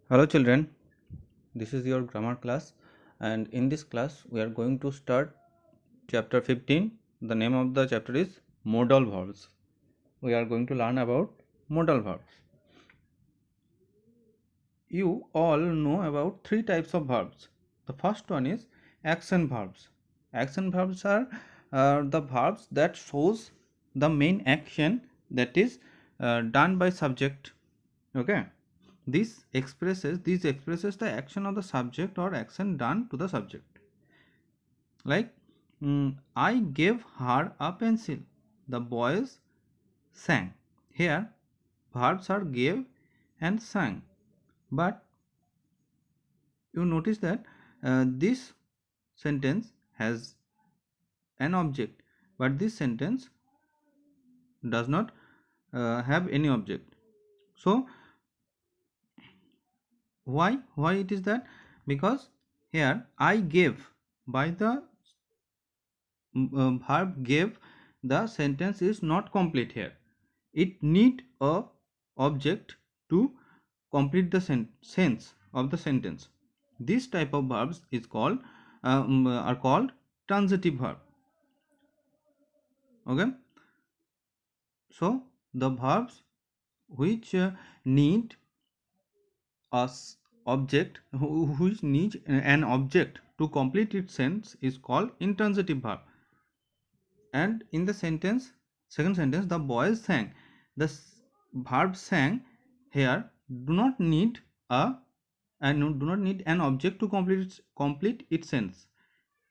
Hello children, this is your grammar class, and in this class we are going to start chapter 15. The name of the chapter is modal verbs. We are going to learn about modal verbs. You all know about three types of verbs. The first one is action verbs. Action verbs are the verbs that shows the main action that is done by subject. Okay, this expresses the action of the subject or action done to the subject. Like, I gave her a pencil. The boys sang. Here, verbs are gave and sang. But you notice that this sentence has an object, but this sentence does not have any object. So, why it is that? Because here I gave, by the verb gave, the sentence is not complete here. It need a object to complete the sense of the sentence. This type of verbs is called are called transitive verb. Okay, so the verbs which need a object, which needs an object to complete its sense, is called intransitive verb. And in the second sentence, the boys sang. The verb sang here do not need an object to complete its sense.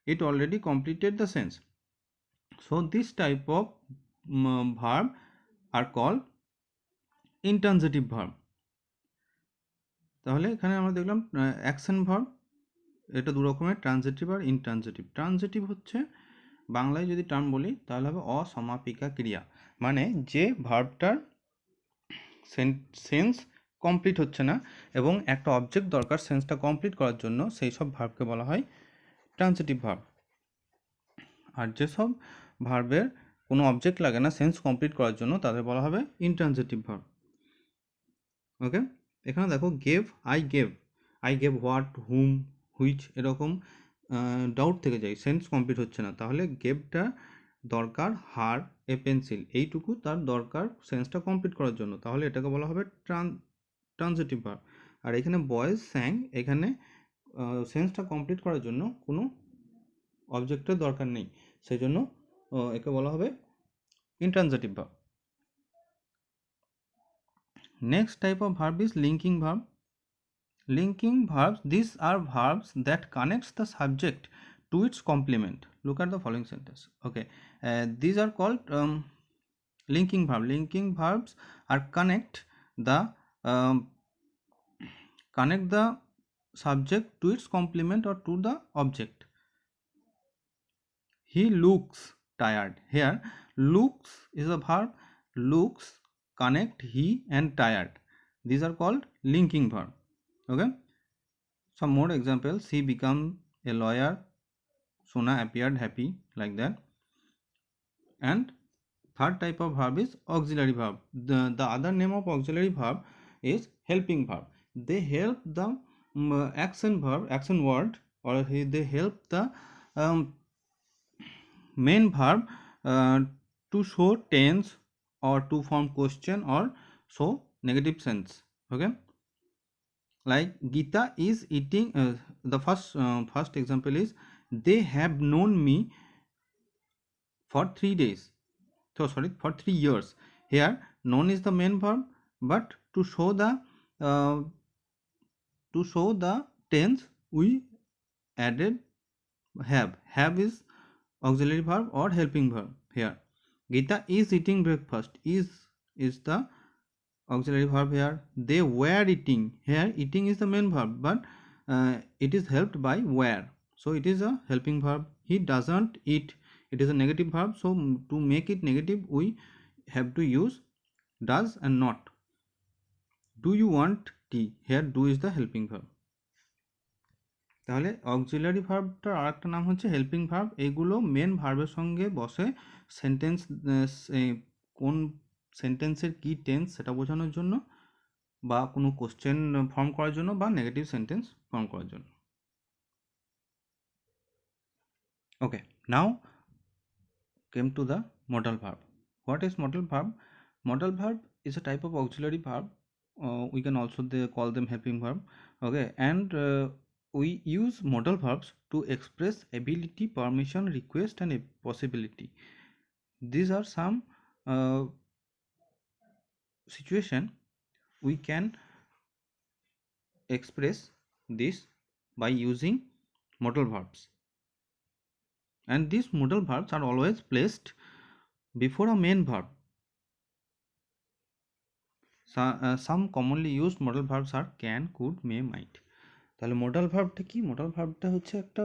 It already completed the sense. So this type of verb are called intransitive verb. তাহলে এখানে আমরা দেখলাম action verb, এটা দু রকমের, transitive আর intransitive. Transitive হচ্ছে, বাংলায় যদি টার্ম বলি তাহলে হবে অসমাপিকা ক্রিয়া, মানে যে ভার্বটার সেন্স কমপ্লিট হচ্ছে না এবং একটা অবজেক্ট দরকার সেন্সটা কমপ্লিট করার জন্য, সেই সব ভার্বকে বলা হয় ট্রানজিটিভ ভার্ব। আর যেসব ভার্বের কোনো অবজেক্ট লাগে না সেন্স কমপ্লিট করার জন্য, তাদের বলা হবে ইনট্রানজিটিভ ভার্ব। ওকে, এখানে দেখো gave, I gave what, hmm, which, এরকম ডাউট থেকে যায়, সেন্স কমপ্লিট হচ্ছে না, তাহলে গেভটা দরকার হার এ পেন্সিল, এইটুকু তার দরকার সেন্সটা কমপ্লিট করার জন্য, তাহলে এটাকে বলা হবে ট্রানজিটিভ ভার্ব। আর এখানে বয়েজ স্যাং, এখানে সেন্সটা কমপ্লিট করার জন্য কোনো অবজেক্টের দরকার নেই, সেই জন্য একে বলা হবে intransitive verb. Next type of verb is linking verb. Linking verbs, these are verbs that connects the subject to its complement. Look at the following sentence. Okay, these are called linking verb. Linking verbs are connect the subject to its complement or to the object. He looks tired. Here looks is a verb. Looks connect he and tired. These are called linking verb. Okay, some more examples. He became a lawyer. Sona appeared happy, like that. And third type of verb is auxiliary verb. The other name of auxiliary verb is helping verb. They help the action word, or they help the main verb to show tense or to form question or show negative sense. Okay, like Gita is eating, the first example is, they have known me for 3 days, so sorry, for 3 years. Here known is the main verb, but to show the tense we added have is auxiliary verb or helping verb. Here Gita is eating breakfast, is the auxiliary verb. Here they were eating, here eating is the main verb, but it is helped by were, so it is a helping verb. He doesn't eat, it is a negative verb, so to make it negative we have to use does and not. Do you want tea? Here do is the helping verb. তাহলে auxiliary ভার্বটার আর একটা নাম হচ্ছে helping verb. এগুলো main ভার্বের সঙ্গে বসে sentence, কোন সেন্টেন্সের কী টেন্স সেটা বোঝানোর জন্য বা কোনো কোশ্চেন ফর্ম করার জন্য বা নেগেটিভ সেন্টেন্স ফর্ম করার জন্য। ওকে, নাও came to the modal verb. What is modal verb? Modal verb is a type of auxiliary verb. We can also call them helping verb. Okay, and we use modal verbs to express ability, permission, request, and a possibility. These are some situation we can express this by using modal verbs. And these modal verbs are always placed before a main verb. Some commonly used modal verbs are can, could, may, might. তাহলে modal ভার্বটা কি? modal ভার্বটা হচ্ছে একটা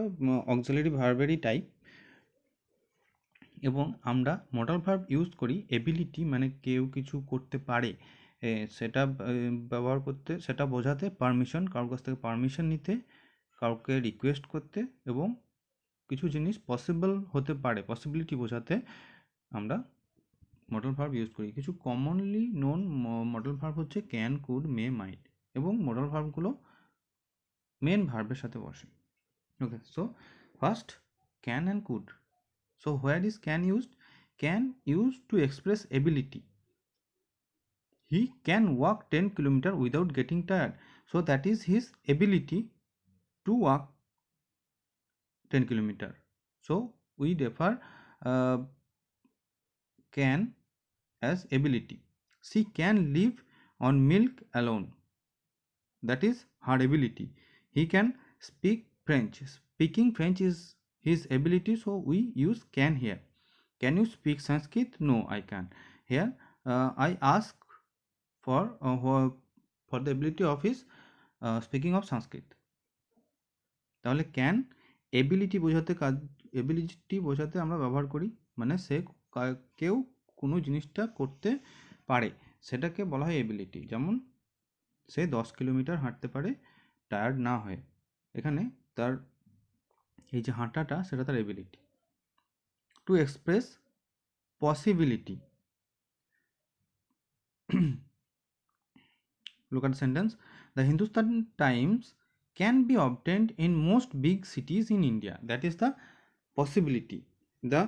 auxiliary ভার্বেরই type, এবং আমরা modal verb use করি ability মানে কেউ কিছু করতে পারে সেটা ব্যবহার করতে, সেটা বোঝাতে, পারমিশন কারোর কাছ থেকে পারমিশন নিতে, কাউকে রিকোয়েস্ট করতে, এবং কিছু জিনিস পসিবল হতে পারে পসিবিলিটি বোঝাতে আমরা মডেল ভার্ব ইউজ করি। কিছু কমনলি নোন মডেল ভার্ব হচ্ছে ক্যান, কুড, মে, মাইট, এবং মডেল ভার্বগুলো মেন ভার্বের সাথে বসে। Okay, so first can and could. So where is can used? Can used to express ability. He can walk 10 kilometers without getting tired. So that is his ability to walk 10 kilometers. So we refer can as ability. She can live on milk alone. That is her ability. He can speak French. Speaking French is his ability, so we use can here. Can you speak Sanskrit? No, I can't. Here I ask for the ability of his speaking of Sanskrit. তাহলে can ability বোঝাতে আমরা ব্যবহার করি, মানে সে কেউ কোনো জিনিসটা করতে পারে সেটাকে বলা হয় এবিলিটি। যেমন সে 10 কিলোমিটার হাঁটতে পারে টায়ার্ড না হয়ে, এখানে তার এই যে হাঁটাটা সেটা তার ability. To express possibility, look at the sentence. The Hindustan Times can be obtained in most big cities in India. That is the possibility. The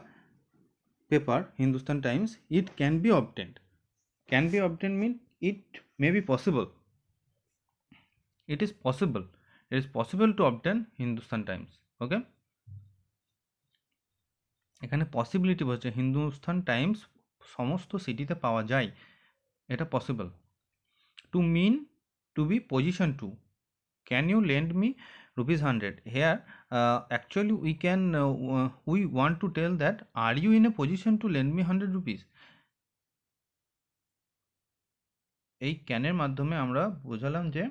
paper Hindustan Times, it can be obtained. Can be obtained means it may be possible. It is possible. It is possible to obtain Hindustan Times. Okay, এখানে possibility বলছে Hindustan Times সমস্ত সিটিতে পাওয়া যায়, এটা possible. To mean to be position to, can you lend me ₹100? Here actually we want to tell that are you in a position to lend me ₹100? এই ক্যানের মাধ্যমে আমরা বোঝালাম যে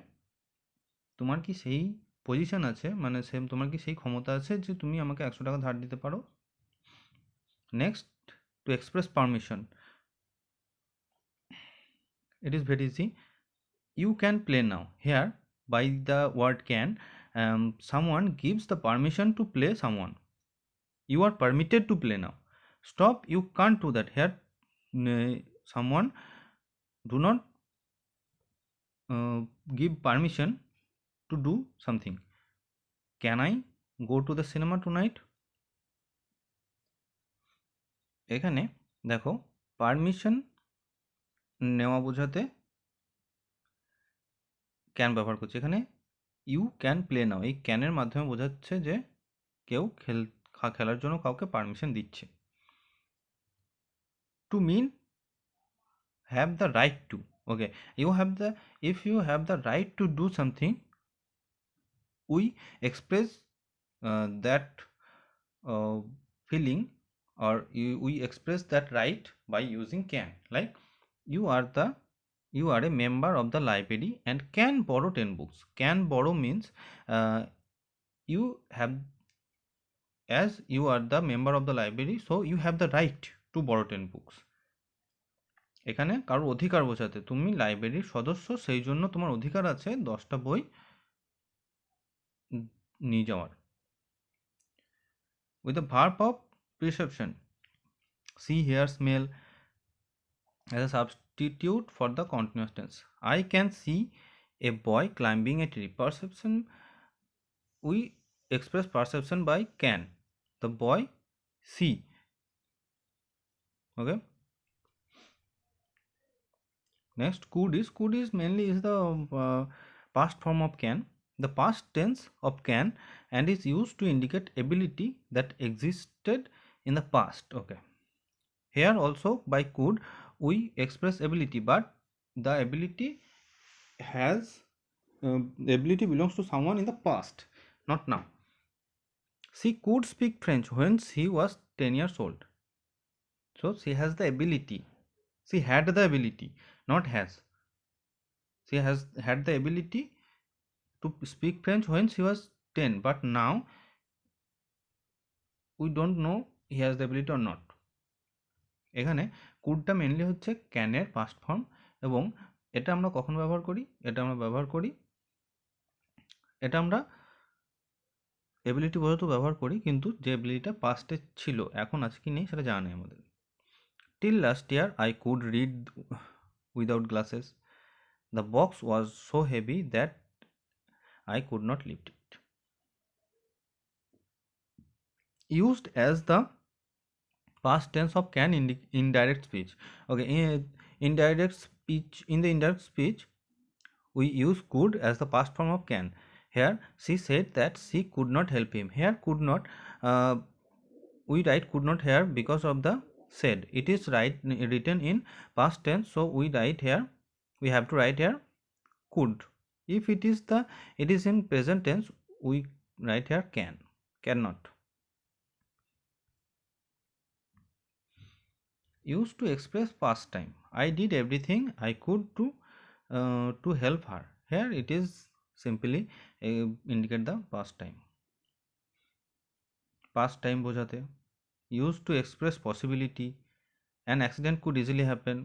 তোমার কি সেই পজিশন আছে, মানে তোমার কি সেই ক্ষমতা আছে যে তুমি আমাকে 100 টাকা ধার দিতে পারো। Next, to express permission, it is very easy. You can play now. Here by the word can, someone gives the permission to play someone. You are permitted to play now. Stop, you can't do that. Here someone do not give permission to do something. Can I go to the cinema tonight? এখানে দেখো permission নেওয়া বোঝাতে can ব্যবহার করছে। এখানে you can play নাও, এই ক্যানের মাধ্যমে বোঝাচ্ছে যে কেউ খেলার জন্য কাউকে পারমিশন দিচ্ছে। To mean have the right to, okay, if you have the right to do something, we express that feeling, or we express that right by using can. Like you are a member of the library and can borrow 10 books. Can borrow means you have, as you are the member of the library, so you have the right to borrow 10 books. এখানে কারোর অধিকার বোঝাতে, তুমি লাইব্রেরির সদস্য সেই জন্য তোমার অধিকার আছে 10টা বই নিয়ে যাওয়ার। with the verb of perception, see, hear, smell as a substitute for the continuous tense. I can see a boy climbing a tree. Perception, we express perception by can. The boy see. Okay. Next, could is mainly is the past form of can. The past tense of can and is used to indicate ability that existed in the past. Okay. Here also by could we express ability, but the ability has the ability belongs to someone in the past, not now. She could speak French when she was 10 years old. So she has the ability. She had the ability, not has. She has had the ability to speak French when she was 10, but now we don't know he has the ability or not. এখানে কুডটা mainly হচ্ছে ক্যানের past form, এবং এটা আমরা কখন ব্যবহার করি? এটা আমরা এবিলিটি বোঝাতেও ব্যবহার করি, কিন্তু যে এবিলিটিটা পাস্টে ছিল এখন আছে কি নেই সেটা জানা নেই আমাদের। Till last year I could read without glasses. The box was so heavy that I could not lift it. Used as the past tense of can in indirect speech. Okay, in the indirect speech we use could as the past form of can. Here she said that she could not help him. Here could not, we write could not here because of the said. It is written in past tense, so we have to write here could. If it is in present tense, we write here cannot. Used to express past time. I did everything I could to help her. Here it is simply indicate the past time. Past time বোঝাতে। Used to express possibility. An accident could easily happen.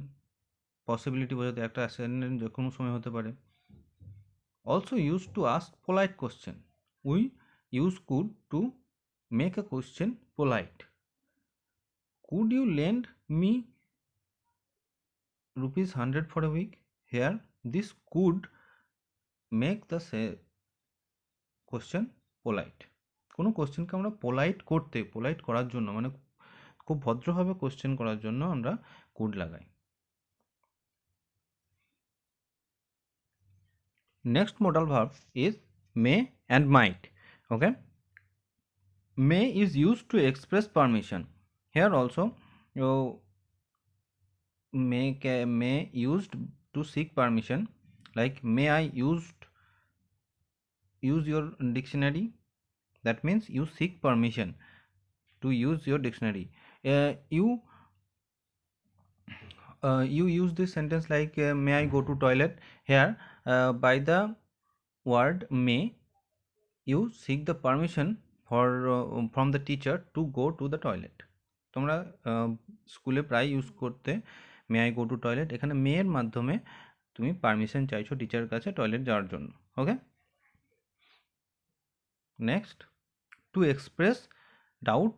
Possibility বোঝাতে একটা accident যে কোনো সময় হতে পারে। Also used to ask polite question. We use could to make a question polite. Could you lend me ₹100 for a week? Here this could make the question polite. কোনো কোশ্চেনকে আমরা polite করার জন্য, মানে খুব ভদ্রভাবে কোশ্চেন করার জন্য আমরা কুড লাগাই। Next modal verb is may and might. Okay, may is used to express permission. Here also may used to seek permission, like may I use your dictionary. That means you seek permission to use your dictionary. You use this sentence like may I go to toilet. Here by the word may you seek the permission from the teacher to go to the toilet. তোমরা স্কুলে প্রায় use করতে may I go to toilet, এখানে মে এর মাধ্যমে তুমি permission চাইছো টিচারের কাছে টয়লেট যাওয়ার জন্য। Okay, next, to express doubt,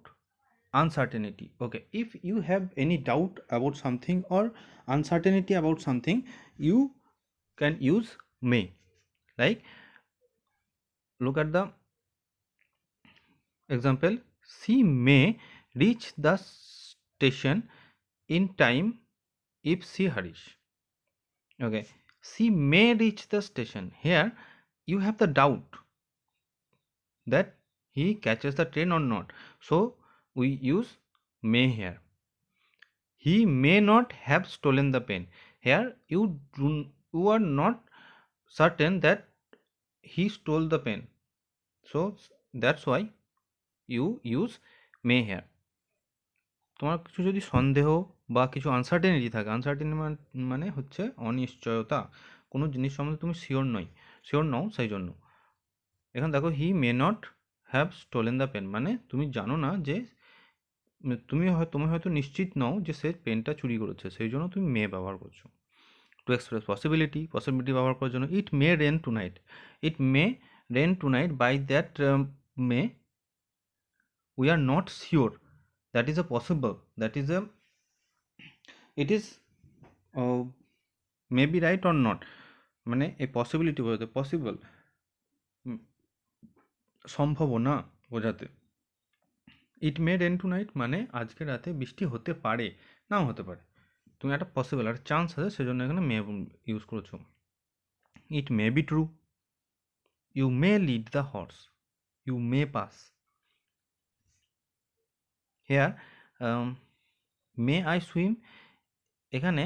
uncertainty. Okay, if you have any doubt about something or uncertainty about something, you can use may. Like, look at the example, she may reach the station in time if she hurries. Okay, she may reach the station. Here you have the doubt that he catches the train or not, so we use may here. He may not have stolen the pen. Here you are not certain that he stole the pen, so that's why you use may here. তোমার কিছু যদি সন্দেহ বা কিছু uncertainty থাকে, uncertainty মানে হচ্ছে অনিশ্চয়তা, কোনো জিনিস সম্বন্ধে তুমি শিওর নও, সেই জন্য। এখন দেখো he may not have stolen the pen, মানে তুমি জানো না যে তুমি হয়তো নিশ্চিত নও যে সে পেনটা চুরি করেছে, সেই জন্য তুমি মে ব্যবহার করছো। টু এক্সপ্রেস পসিবিলিটি ব্যবহার করার জন্য it may rain tonight, by that may we are not sure, that is a possible, it is may be right or not, মানে এই পসিবিলিটি বোঝাতে, পসিবল সম্ভাবনা বোঝাতে। It may rain tonight মানে আজকে রাতে বৃষ্টি হতে পারে, নাও হতে পারে, তুমি একটা পসিবল একটা চান্স আছে সেজন্য এখানে মে ইউজ করেছো। It may be true, you may lead the horse, you may pass. Here may I swim, এখানে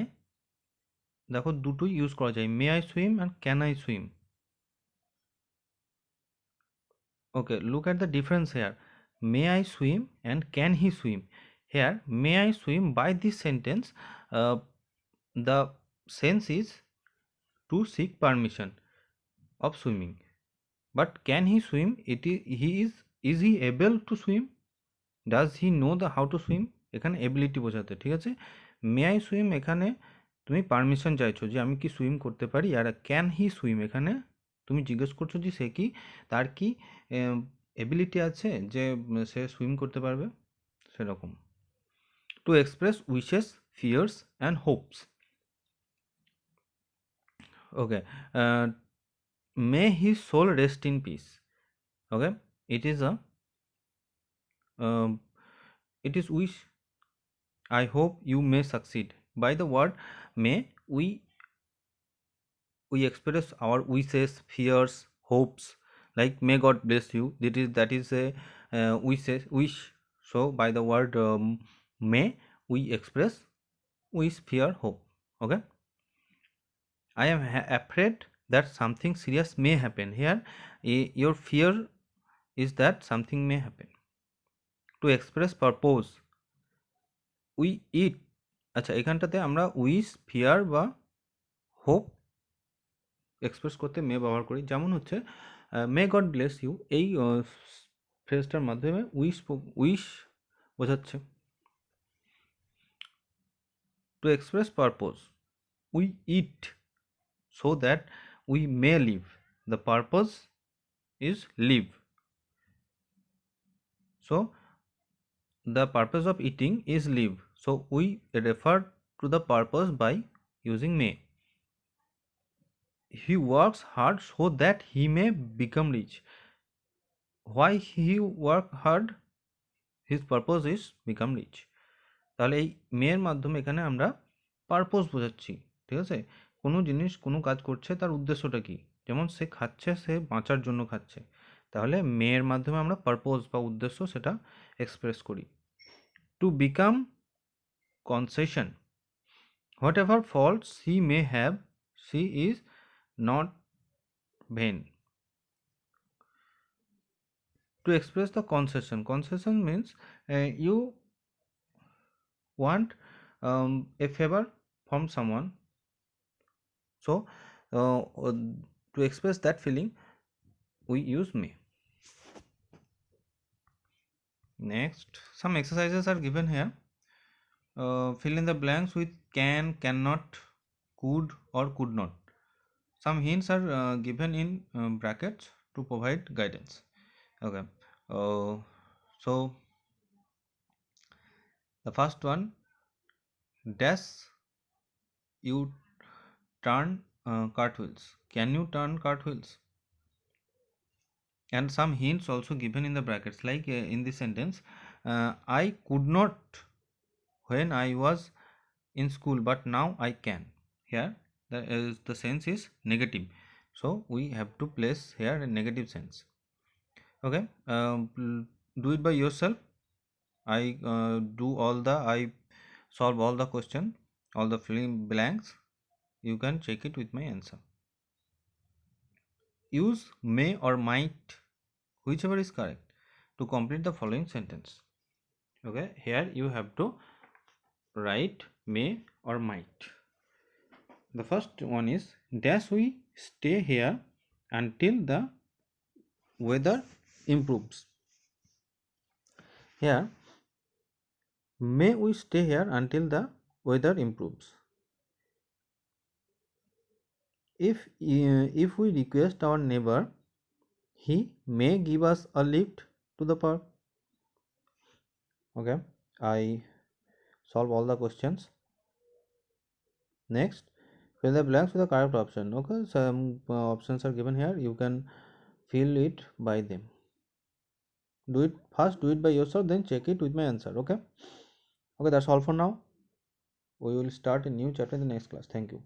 দেখো দুটোই ইউজ করা যায়, may I swim and can I swim. Okay, look at the difference here, may I swim and can he swim. Here may I swim, by this sentence the sense is to seek permission of swimming, but can he swim, is he able to swim, does he know the how to swim, এখানে ability বোঝাতে, ঠিক আছে। মে I swim এখানে তুমি permission চাইছো যে আমি কি সুইম করতে পারি, আর ক্যান হি সুইম এখানে তুমি জিজ্ঞেস করছো যে সে কি, তার কি এবিলিটি আছে যে সে সুইম করতে পারবে, সেরকম। To express wishes, fears and hopes. Okay, may his soul rest in peace. Okay, it is a um, it is wish. I hope you may succeed. By the word may, we express our wishes, fears, hopes. Like may God bless you. That is a wish. So by the word may, we express wish, fear, hope. Okay. I am afraid that something serious may happen. Here, your fear is that something may happen. To express purpose, we eat. আচ্ছা, এখানটাতে আমরা wish, fear বা hope express করতে মে ব্যবহার করি। যেমন হচ্ছে may God bless you, এই ফ্রেজটার মাধ্যমে উইশ বোঝাচ্ছে। To express purpose, we eat so that we may live. The purpose is live. So the purpose of eating is live. So we refer to the purpose by using may. He works hard so that he may become rich. Why he work hard? His purpose is become rich. তাহলে এই মেয়ের মাধ্যমে এখানে আমরা purpose বোঝাচ্ছি, ঠিক আছে। কোনো জিনিস কোনো কাজ করছে তার উদ্দেশ্যটা কি, যেমন সে খাচ্ছে, সে বাঁচার জন্য খাচ্ছে, তাহলে মেয়ের মাধ্যমে আমরা পারপোজ বা উদ্দেশ্য সেটা এক্সপ্রেস করি। To become concession, whatever fault she may have, she is not vain. To express the concession means you want a favor from someone, so to express that feeling we use may. Next, some exercises are given here. Fill in the blanks with can, cannot, could or could not. Some hints are given in brackets to provide guidance. Okay, so the first one, dash you turn cartwheels, can you turn cartwheels? And some hints also given in the brackets, like in this sentence, I could not when I was in school but now I can. Here the sense is negative, so we have to place here a negative sense. Okay, do it by yourself. I solve all the question, all the filling blanks. You can check it with my answer. Use may or might, whichever is correct, to complete the following sentence. Okay, here you have to write may or might. The first one is, dash we stay here until the weather improves. Here, may we stay here until the weather improves. If we request our neighbor, he may give us a lift to the park. Okay, I solve all the questions. Next, Fill the blanks with the correct option. Okay, some options are given here. You can fill it by them. Do it first, do it by yourself, then check it with my answer. Okay, that's all for now. We will start a new chapter in the next class. Thank you.